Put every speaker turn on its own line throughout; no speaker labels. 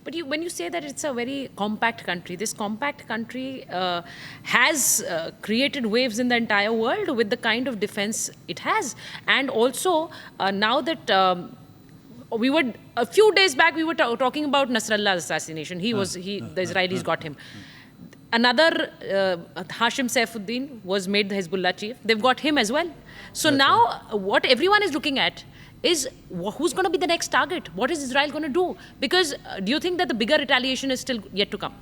But when you say that it's a very compact country, this compact country has created waves in the entire world with the kind of defense it has. And also, now that a few days back, we were talking about Nasrallah's assassination. The Israelis got him. Another, Hashim Saifuddin, was made the Hezbollah chief. They've got him as well. So now what everyone is looking at is who's going to be the next target? What is Israel going to do? Because do you think that the bigger retaliation is still yet to come?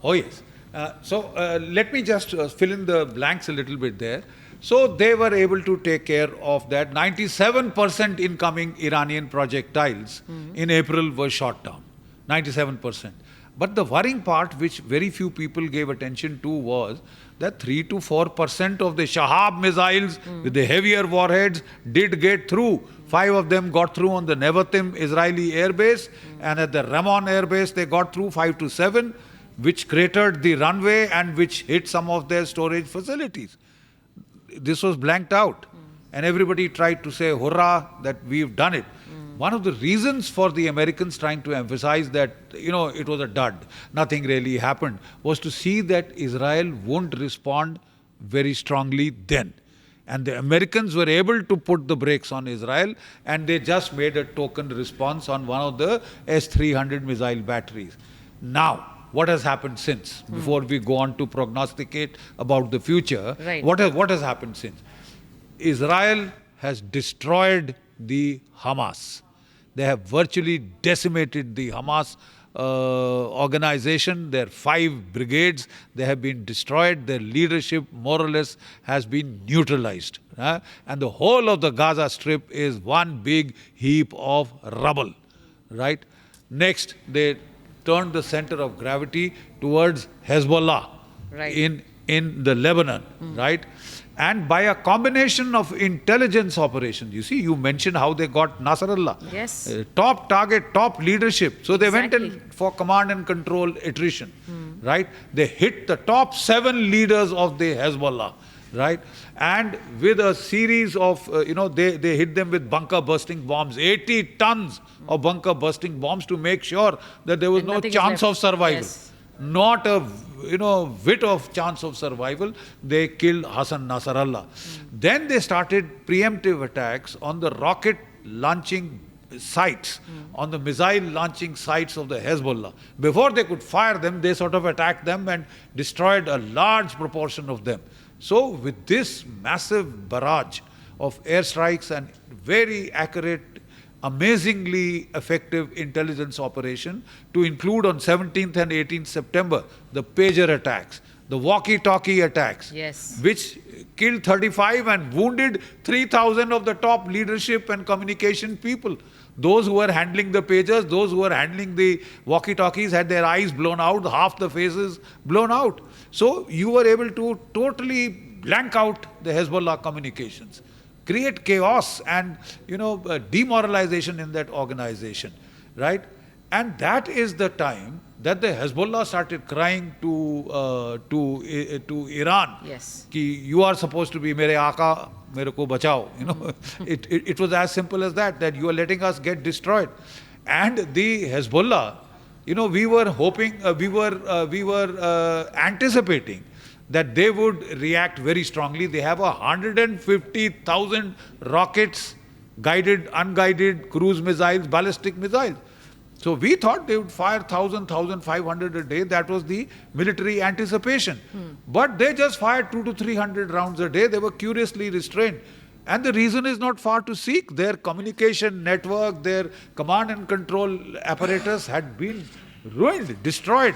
Oh, yes. Let me just fill in the blanks a little bit there. So they were able to take care of that. 97% incoming Iranian projectiles in April were shot down. 97%. But the worrying part, which very few people gave attention to, was that 3 to 4% of the Shahab missiles with the heavier warheads did get through. 5 of them got through on the Nevatim Israeli airbase, and at the Ramon airbase they got through 5 to 7, which cratered the runway and which hit some of their storage facilities. This was blanked out, and everybody tried to say, hurrah, that we've done it. One of the reasons for the Americans trying to emphasize that, it was a dud, nothing really happened, was to see that Israel wouldn't respond very strongly then. And the Americans were able to put the brakes on Israel, and they just made a token response on one of the S-300 missile batteries. Now, what has happened since? Before we go on to prognosticate about the future, what has happened since? Israel has destroyed the Hamas. They have virtually decimated the Hamas organization. Their 5 brigades, they have been destroyed. Their leadership, more or less, has been neutralized. And the whole of the Gaza Strip is one big heap of rubble. Right? Next, they turned the center of gravity towards Hezbollah in the Lebanon. Right? And by a combination of intelligence operations, you see, you mentioned how they got Nasrallah.
Yes.
Top target, top leadership. So they went in for command and control attrition, right? They hit the top 7 leaders of the Hezbollah, right? And with a series of, they hit them with bunker bursting bombs, 80 tons of bunker bursting bombs to make sure that there was no chance of survival. Yes. Not a bit of chance of survival. They killed Hassan Nasrallah. Then they started preemptive attacks on the rocket launching sites, on the missile launching sites of the Hezbollah. Before they could fire them, they sort of attacked them and destroyed a large proportion of them. So with this massive barrage of airstrikes and very accurate, amazingly effective intelligence operation, to include on 17th and 18th September, the pager attacks, the walkie-talkie attacks, which killed 35 and wounded 3,000 of the top leadership and communication people. Those who were handling the pagers, those who were handling the walkie-talkies had their eyes blown out, half the faces blown out. So you were able to totally blank out the Hezbollah communications, create chaos and, demoralization in that organization, right? And that is the time that the Hezbollah started crying to Iran, ki you are supposed to be mere aaka, mere ko bachao. It was as simple as that you are letting us get destroyed. And the Hezbollah, we were hoping, we were anticipating that they would react very strongly. They have 150,000 rockets, guided, unguided, cruise missiles, ballistic missiles. So we thought they would fire 1,000, 1,500 a day. That was the military anticipation. But they just fired 200 to 300 rounds a day. They were curiously restrained. And the reason is not far to seek. Their communication network, their command and control apparatus had been ruined, destroyed.